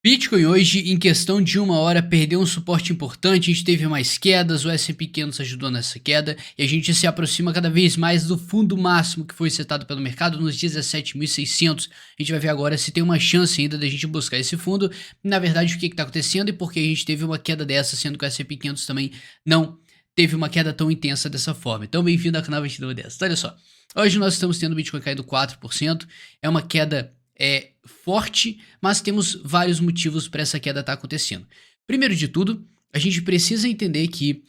Bitcoin hoje, em questão de uma hora, perdeu um suporte importante, a gente teve mais quedas, o S&P 500 ajudou nessa queda, e a gente se aproxima cada vez mais do fundo máximo que foi setado pelo mercado nos 17.600. A gente vai ver agora se tem uma chance ainda da gente buscar esse fundo, na verdade o que está acontecendo e por que a gente teve uma queda dessa, sendo que o S&P 500 também não teve uma queda tão intensa dessa forma. Então bem-vindo ao canal 2210. Então, olha só, hoje nós estamos tendo o Bitcoin caindo 4%, é uma queda forte, mas temos vários motivos para essa queda estar acontecendo. Primeiro de tudo, a gente precisa entender que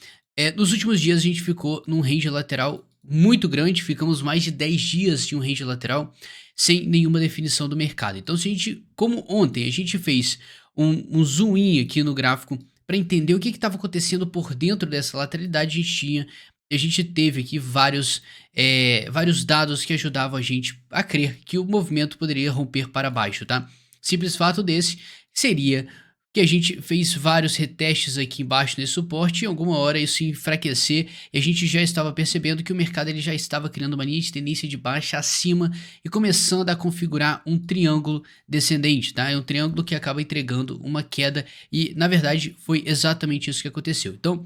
nos últimos dias a gente ficou num range lateral muito grande, ficamos mais de 10 dias de um range lateral sem nenhuma definição do mercado. Então, se a gente, como ontem, a gente fez um zoom in aqui no gráfico para entender o que estava acontecendo por dentro dessa lateralidade, a gente teve aqui vários dados que ajudavam a gente a crer que o movimento poderia romper para baixo, tá? Simples fato desse seria que a gente fez vários retestes aqui embaixo nesse suporte e em alguma hora isso ia enfraquecer e a gente já estava percebendo que o mercado ele já estava criando uma linha de tendência de baixa acima e começando a configurar um triângulo descendente, tá? É um triângulo que acaba entregando uma queda e na verdade foi exatamente isso que aconteceu. Então,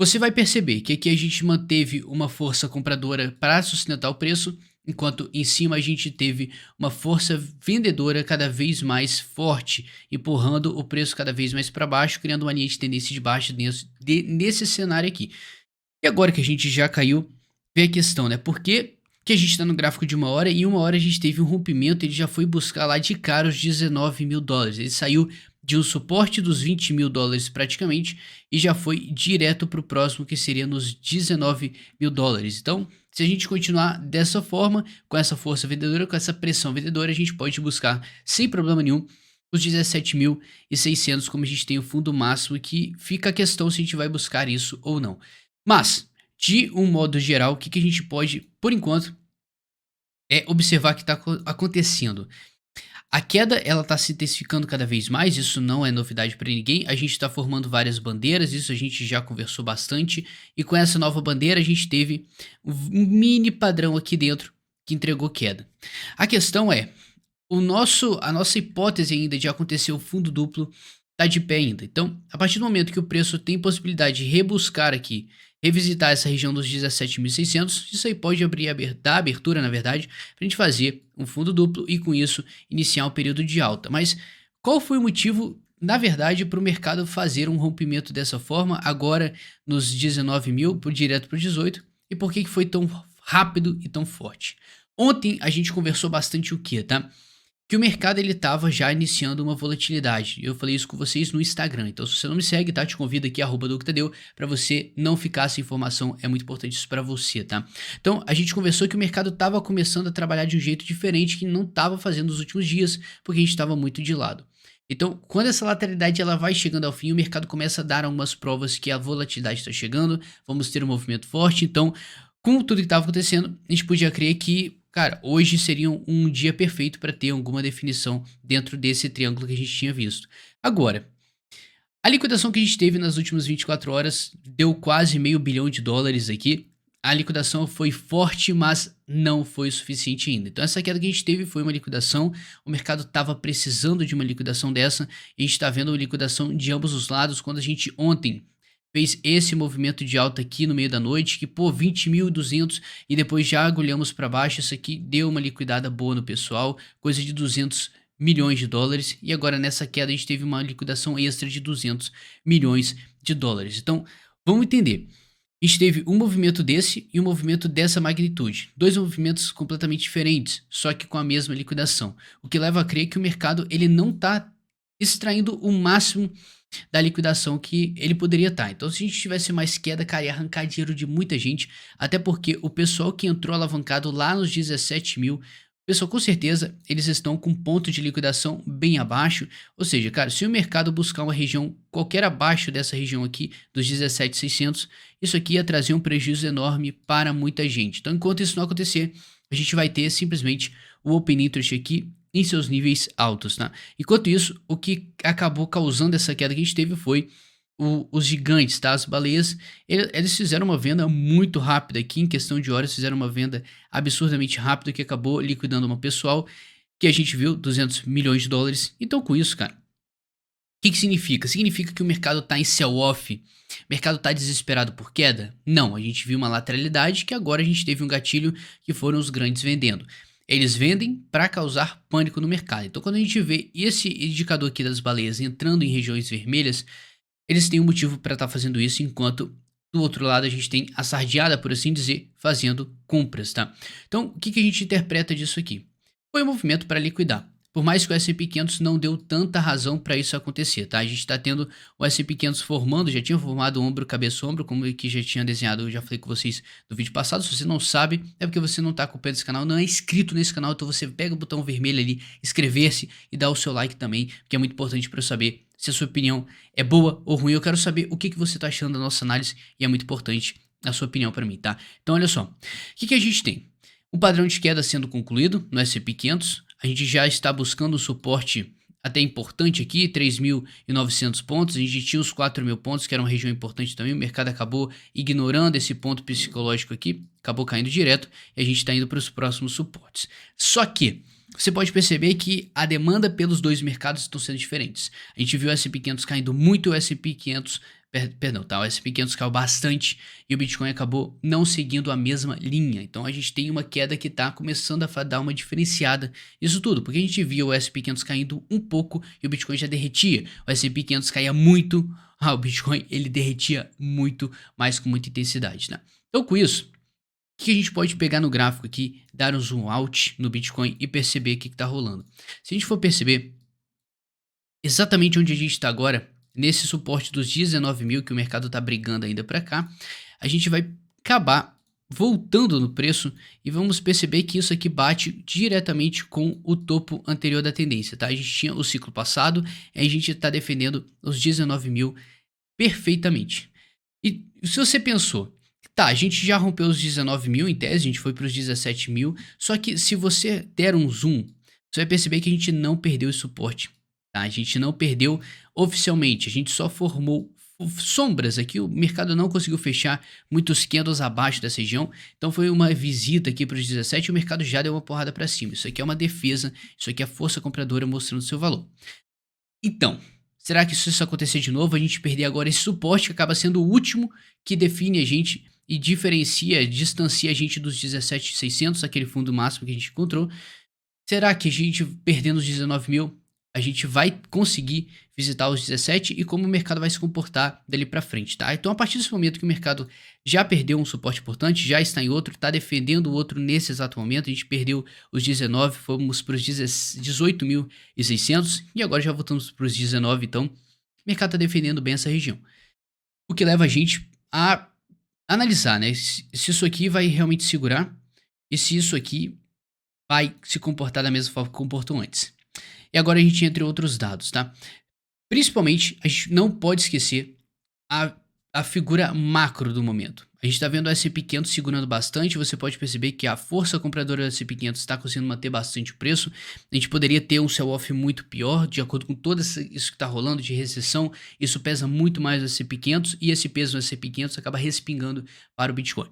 você vai perceber que aqui a gente manteve uma força compradora para sustentar o preço, enquanto em cima a gente teve uma força vendedora cada vez mais forte, empurrando o preço cada vez mais para baixo, criando uma linha de tendência de baixa nesse cenário aqui. E agora que a gente já caiu, vem a questão, né? Por que a gente está no gráfico de uma hora e em uma hora a gente teve um rompimento, ele já foi buscar lá de cara os 19 mil dólares. Ele saiu de um suporte dos 20 mil dólares praticamente e já foi direto para o próximo que seria nos 19 mil dólares. Então, se a gente continuar dessa forma, com essa força vendedora, com essa pressão vendedora, a gente pode buscar sem problema nenhum os 17.600 como a gente tem o fundo máximo, que fica a questão se a gente vai buscar isso ou não. Mas, de um modo geral, o que a gente pode, por enquanto, observar que está acontecendo. A queda ela está se intensificando cada vez mais, isso não é novidade para ninguém. A gente está formando várias bandeiras, isso a gente já conversou bastante. E com essa nova bandeira a gente teve um mini padrão aqui dentro que entregou queda. A questão é, a nossa hipótese ainda de acontecer o fundo duplo está de pé ainda. Então, a partir do momento que o preço tem possibilidade de rebuscar aqui, revisitar essa região dos 17.600, isso aí pode dar abertura, na verdade, para a gente fazer um fundo duplo e com isso iniciar um período de alta. Mas qual foi o motivo, na verdade, para o mercado fazer um rompimento dessa forma, agora nos 19 mil, direto para o 18, e por que foi tão rápido e tão forte? Ontem a gente conversou bastante o que, tá? Que o mercado ele estava já iniciando uma volatilidade. Eu falei isso com vocês no Instagram. Então, se você não me segue, tá? Te convido aqui, @DucTadeu, para você não ficar sem informação. É muito importante isso para você, tá? Então, a gente conversou que o mercado estava começando a trabalhar de um jeito diferente que não estava fazendo nos últimos dias, porque a gente estava muito de lado. Então, quando essa lateralidade ela vai chegando ao fim, o mercado começa a dar algumas provas que a volatilidade está chegando, vamos ter um movimento forte. Então, com tudo que estava acontecendo, a gente podia crer que, cara, hoje seria um dia perfeito para ter alguma definição dentro desse triângulo que a gente tinha visto. Agora, a liquidação que a gente teve nas últimas 24 horas deu quase meio bilhão de dólares aqui. A liquidação foi forte, mas não foi o suficiente ainda. Então essa queda que a gente teve foi uma liquidação, o mercado estava precisando de uma liquidação dessa, e a gente está vendo uma liquidação de ambos os lados. Quando a gente ontem fez esse movimento de alta aqui no meio da noite, que pô, 20.200 e depois já agulhamos para baixo, isso aqui deu uma liquidada boa no pessoal, coisa de 200 milhões de dólares, e agora nessa queda a gente teve uma liquidação extra de 200 milhões de dólares. Então, vamos entender. A gente teve um movimento desse e um movimento dessa magnitude. Dois movimentos completamente diferentes, só que com a mesma liquidação. O que leva a crer que o mercado ele não está extraindo o máximo da liquidação que ele poderia estar. Então, se a gente tivesse mais queda, cara, ia arrancar dinheiro de muita gente, até porque o pessoal que entrou alavancado lá nos 17 mil, pessoal, com certeza, eles estão com ponto de liquidação bem abaixo. Ou seja, cara, se o mercado buscar uma região qualquer abaixo dessa região aqui, dos 17.600, isso aqui ia trazer um prejuízo enorme para muita gente. Então, enquanto isso não acontecer, a gente vai ter simplesmente o Open Interest aqui em seus níveis altos, tá? Enquanto isso, o que acabou causando essa queda que a gente teve foi os gigantes, tá? As baleias, eles fizeram uma venda muito rápida aqui, em questão de horas, fizeram uma venda absurdamente rápida que acabou liquidando uma pessoal que a gente viu 200 milhões de dólares. Então, com isso, cara, Que significa? Significa que o mercado está em sell-off? O mercado está desesperado por queda? Não, a gente viu uma lateralidade que agora a gente teve um gatilho que foram os grandes vendendo. Eles vendem para causar pânico no mercado. Então, quando a gente vê esse indicador aqui das baleias entrando em regiões vermelhas, eles têm um motivo para estar fazendo isso, enquanto do outro lado a gente tem a sardeada, por assim dizer, fazendo compras, tá? Então, o que a gente interpreta disso aqui? Foi um movimento para liquidar. Por mais que o S&P 500 não deu tanta razão para isso acontecer, tá? A gente está tendo o S&P 500 formando, já tinha formado ombro, cabeça, ombro, como que já tinha desenhado, eu já falei com vocês no vídeo passado. Se você não sabe, é porque você não está acompanhando esse canal, não é inscrito nesse canal, então você pega o botão vermelho ali, inscrever-se e dá o seu like também, que é muito importante para eu saber se a sua opinião é boa ou ruim. Eu quero saber o que você está achando da nossa análise e é muito importante a sua opinião para mim, tá? Então, olha só, o que a gente tem? O padrão de queda sendo concluído no S&P 500, a gente já está buscando um suporte até importante aqui, 3.900 pontos, a gente tinha os 4.000 pontos, que era uma região importante também, o mercado acabou ignorando esse ponto psicológico aqui, acabou caindo direto, e a gente está indo para os próximos suportes. Só que você pode perceber que a demanda pelos dois mercados estão sendo diferentes. A gente viu o S&P 500 caindo muito, o S&P 500 Perdão, tá? O S&P 500 caiu bastante e o Bitcoin acabou não seguindo a mesma linha. Então a gente tem uma queda que está começando a dar uma diferenciada nisso tudo, porque a gente viu o S&P 500 caindo um pouco e o Bitcoin já derretia. O S&P 500 caía muito, o Bitcoin ele derretia muito, mais com muita intensidade, né? Então com isso, o que a gente pode pegar no gráfico aqui, dar um zoom out no Bitcoin e perceber o que está rolando? Se a gente for perceber exatamente onde a gente está agora, nesse suporte dos 19 mil que o mercado está brigando ainda para cá, a gente vai acabar voltando no preço e vamos perceber que isso aqui bate diretamente com o topo anterior da tendência, tá? A gente tinha o ciclo passado e a gente está defendendo os 19 mil perfeitamente. E se você pensou, tá, a gente já rompeu os 19 mil em tese, a gente foi para os 17 mil, só que se você der um zoom, você vai perceber que a gente não perdeu esse suporte. Tá? A gente não perdeu oficialmente, a gente só formou sombras aqui, o mercado não conseguiu fechar muitos candles abaixo dessa região, então foi uma visita aqui para os 17 e o mercado já deu uma porrada para cima. Isso aqui é uma defesa, isso aqui é a força compradora mostrando seu valor. Então, será que se isso acontecer de novo, a gente perder agora esse suporte que acaba sendo o último que define a gente e diferencia, distancia a gente dos 17.600, aquele fundo máximo que a gente encontrou? Será que a gente perdendo os 19 mil, a gente vai conseguir visitar os 17 e como o mercado vai se comportar dali para frente, tá? Então, a partir desse momento que o mercado já perdeu um suporte importante, já está em outro, está defendendo o outro nesse exato momento, a gente perdeu os 19, fomos para os 18.600 e agora já voltamos para os 19, então o mercado está defendendo bem essa região. O que leva a gente a analisar, né, se isso aqui vai realmente segurar e se isso aqui vai se comportar da mesma forma que comportou antes. E agora a gente entra em outros dados, tá? Principalmente, a gente não pode esquecer a figura macro do momento. A gente está vendo o S&P 500 segurando bastante, você pode perceber que a força compradora do S&P 500 está conseguindo manter bastante o preço. A gente poderia ter um sell-off muito pior, de acordo com tudo isso que está rolando de recessão, isso pesa muito mais no S&P 500 e esse peso no S&P 500 acaba respingando para o Bitcoin.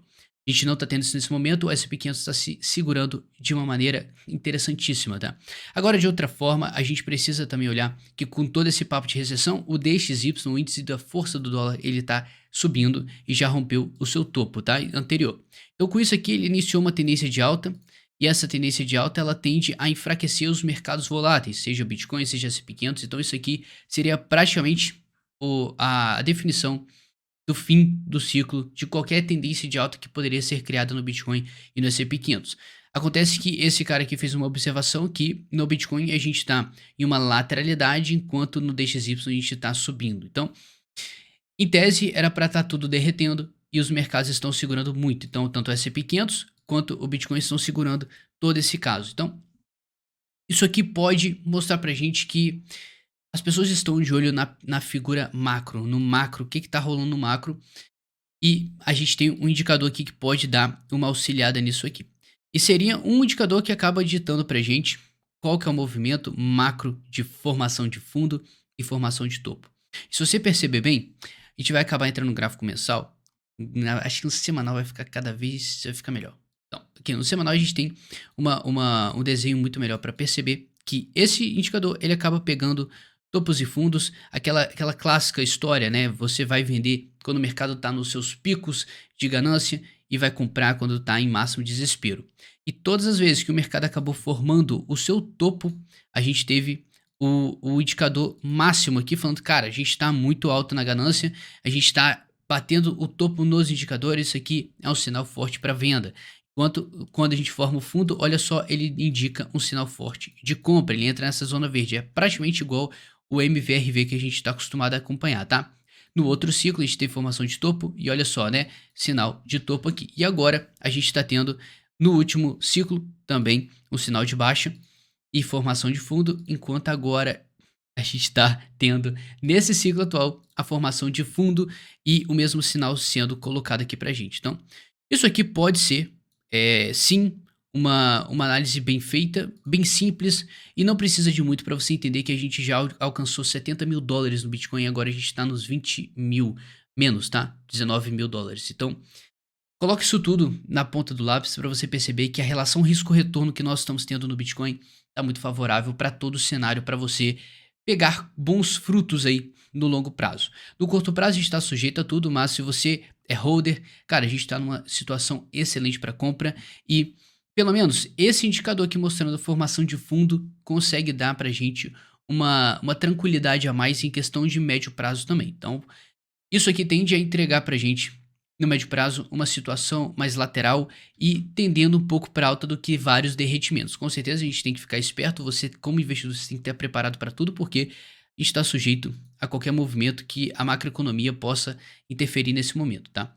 A gente não está tendo isso nesse momento, o S&P 500 está se segurando de uma maneira interessantíssima, tá? Agora, de outra forma, a gente precisa também olhar que com todo esse papo de recessão, o DXY, o índice da força do dólar, ele está subindo e já rompeu o seu topo, tá? Anterior. Então, com isso aqui, ele iniciou uma tendência de alta, e essa tendência de alta, ela tende a enfraquecer os mercados voláteis, seja o Bitcoin, seja o S&P 500, então isso aqui seria praticamente a definição do fim do ciclo de qualquer tendência de alta que poderia ser criada no Bitcoin e no S&P 500. Acontece que esse cara aqui fez uma observação que no Bitcoin a gente está em uma lateralidade, enquanto no DXY a gente está subindo. Então, em tese, era para estar tudo derretendo e os mercados estão segurando muito. Então, tanto o S&P 500 quanto o Bitcoin estão segurando todo esse caso. Então, isso aqui pode mostrar para a gente que as pessoas estão de olho na figura macro, no macro, o que está rolando no macro, e a gente tem um indicador aqui que pode dar uma auxiliada nisso aqui. E seria um indicador que acaba ditando para a gente qual que é o movimento macro de formação de fundo e formação de topo. Se você perceber bem, a gente vai acabar entrando no gráfico mensal, acho que no semanal vai ficar melhor. Então, aqui no semanal a gente tem um desenho muito melhor para perceber que esse indicador ele acaba pegando topos e fundos, aquela clássica história, né? Você vai vender quando o mercado está nos seus picos de ganância e vai comprar quando está em máximo desespero. E todas as vezes que o mercado acabou formando o seu topo, a gente teve o indicador máximo aqui falando, cara, a gente está muito alto na ganância, a gente está batendo o topo nos indicadores, isso aqui é um sinal forte para venda. Enquanto quando a gente forma o fundo, olha só, ele indica um sinal forte de compra, ele entra nessa zona verde, é praticamente igual o MVRV que a gente está acostumado a acompanhar, tá? No outro ciclo a gente teve formação de topo e olha só, né, sinal de topo aqui. E agora a gente está tendo no último ciclo também um sinal de baixa e formação de fundo, enquanto agora a gente está tendo nesse ciclo atual a formação de fundo e o mesmo sinal sendo colocado aqui para a gente. Então, isso aqui pode ser, sim, uma análise bem feita, bem simples e não precisa de muito para você entender que a gente já alcançou $70.000 no Bitcoin e agora a gente está nos 20 mil, menos, tá? $19.000. Então, coloque isso tudo na ponta do lápis para você perceber que a relação risco-retorno que nós estamos tendo no Bitcoin está muito favorável para todo o cenário, para você pegar bons frutos aí no longo prazo. No curto prazo a gente está sujeito a tudo, mas se você é holder, cara, a gente está numa situação excelente para compra e pelo menos esse indicador aqui mostrando a formação de fundo consegue dar para a gente uma tranquilidade a mais em questão de médio prazo também. Então, isso aqui tende a entregar para a gente no médio prazo, uma situação mais lateral e tendendo um pouco para alta do que vários derretimentos. Com certeza a gente tem que ficar esperto, você como investidor você tem que estar preparado para tudo, porque está sujeito a qualquer movimento que a macroeconomia possa interferir nesse momento, tá?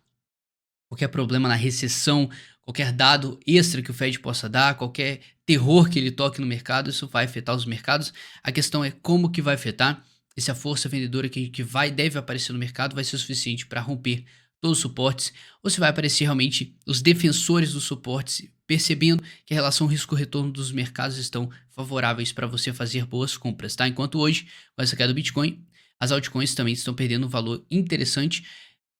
Qualquer problema na recessão, qualquer dado extra que o Fed possa dar, qualquer terror que ele toque no mercado, isso vai afetar os mercados. A questão é como que vai afetar, e se a força vendedora que deve aparecer no mercado vai ser suficiente para romper todos os suportes, ou se vai aparecer realmente os defensores dos suportes, percebendo que a relação risco-retorno dos mercados estão favoráveis para você fazer boas compras, tá? Enquanto hoje, com essa queda do Bitcoin, as altcoins também estão perdendo um valor interessante,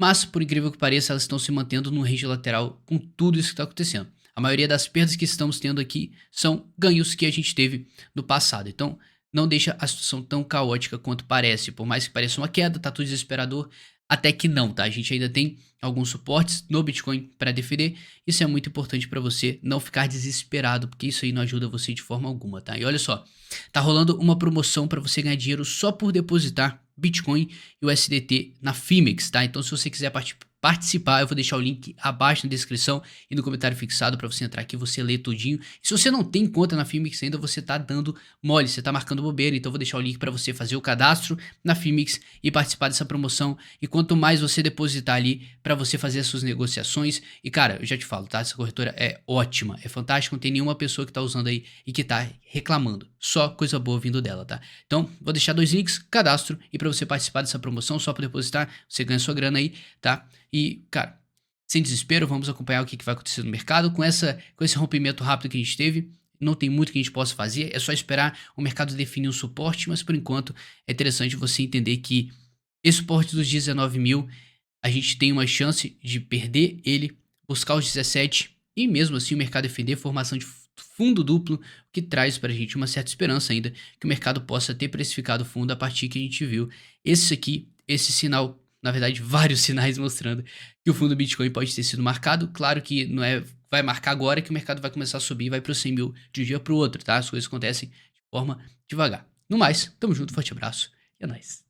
mas, por incrível que pareça, elas estão se mantendo no range lateral com tudo isso que está acontecendo. A maioria das perdas que estamos tendo aqui são ganhos que a gente teve no passado. Então, não deixa a situação tão caótica quanto parece. Por mais que pareça uma queda, tá tudo desesperador, até que não, tá? A gente ainda tem alguns suportes no Bitcoin para defender. Isso é muito importante para você não ficar desesperado, porque isso aí não ajuda você de forma alguma, tá? E olha só, tá rolando uma promoção para você ganhar dinheiro só por depositar Bitcoin e o USDT na Fimex, tá? Então se você quiser participar, eu vou deixar o link abaixo na descrição e no comentário fixado para você entrar aqui e você ler tudinho. E se você não tem conta na Fimex ainda, você tá dando mole, você tá marcando bobeira, então eu vou deixar o link para você fazer o cadastro na Fimex e participar dessa promoção. E quanto mais você depositar ali para você fazer as suas negociações, e cara, eu já te falo, tá? Essa corretora é ótima, é fantástica, não tem nenhuma pessoa que tá usando aí e que tá reclamando. Só coisa boa vindo dela, tá? Então, vou deixar dois links, cadastro e para você participar dessa promoção, só para depositar, você ganha sua grana aí, tá? E, cara, sem desespero, vamos acompanhar o que vai acontecer no mercado. Com esse rompimento rápido que a gente teve, não tem muito que a gente possa fazer, é só esperar o mercado definir um suporte, mas por enquanto é interessante você entender que esse suporte dos 19 mil, a gente tem uma chance de perder ele, buscar os 17 e mesmo assim o mercado defender formação de fundo duplo, o que traz para a gente uma certa esperança ainda que o mercado possa ter precificado fundo a partir que a gente viu esse sinal, na verdade vários sinais mostrando que o fundo Bitcoin pode ter sido marcado. Claro que não é vai marcar agora que o mercado vai começar a subir e vai para os 100 mil de um dia para o outro, tá? As coisas acontecem de forma devagar. No mais, tamo junto, forte abraço e é nóis.